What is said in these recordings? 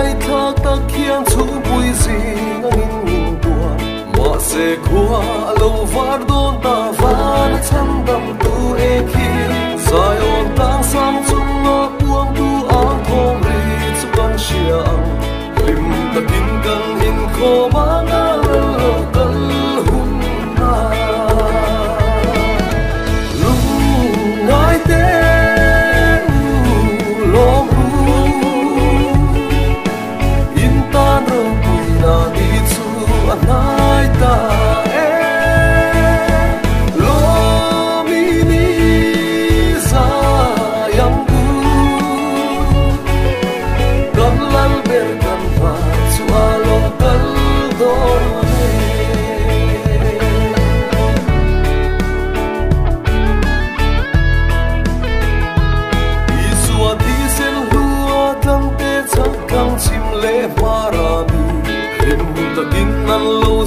ai thác ta khiang chú bụi gì ngin buồn mà sẽ qua lâu vắt đôn ta van chân đầm tu e khi dài ôn tang sang chung ngõ buông tu áo thong ri chu con xiang lim ta tin cần in khó mang kal hun na lung ngai te long in tan ro pui na đi chu anai ta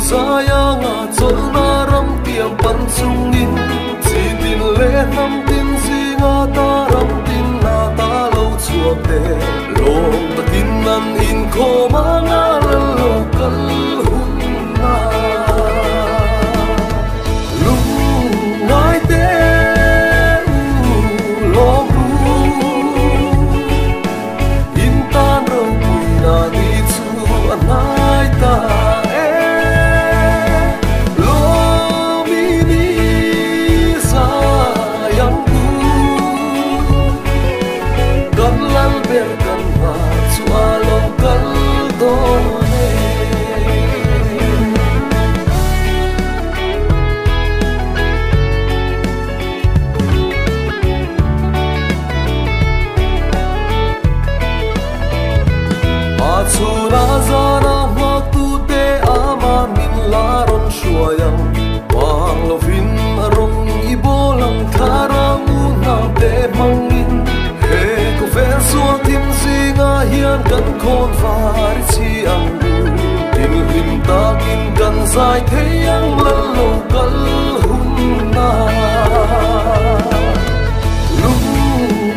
saya nga chol na ram tiam pan sungin chi tin le nam tin singa ta ram tin na ta lo chuak te long ta tin nan in kho ma nga lo kal hun na lung ngai te long in tan ro pui na ni chu anai ta kan khôn var chi ang tin him ta kin kan sai thấy ang lal lo kal hun na lung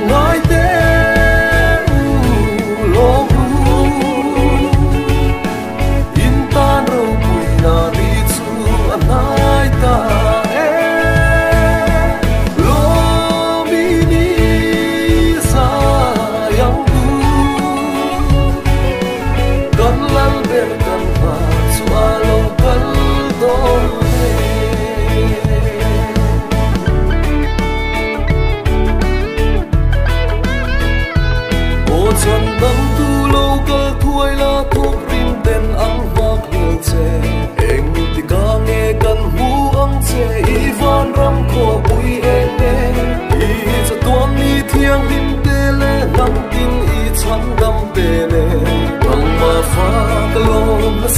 ngai te lo in tan ro pui na đi chu anai ta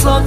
sắc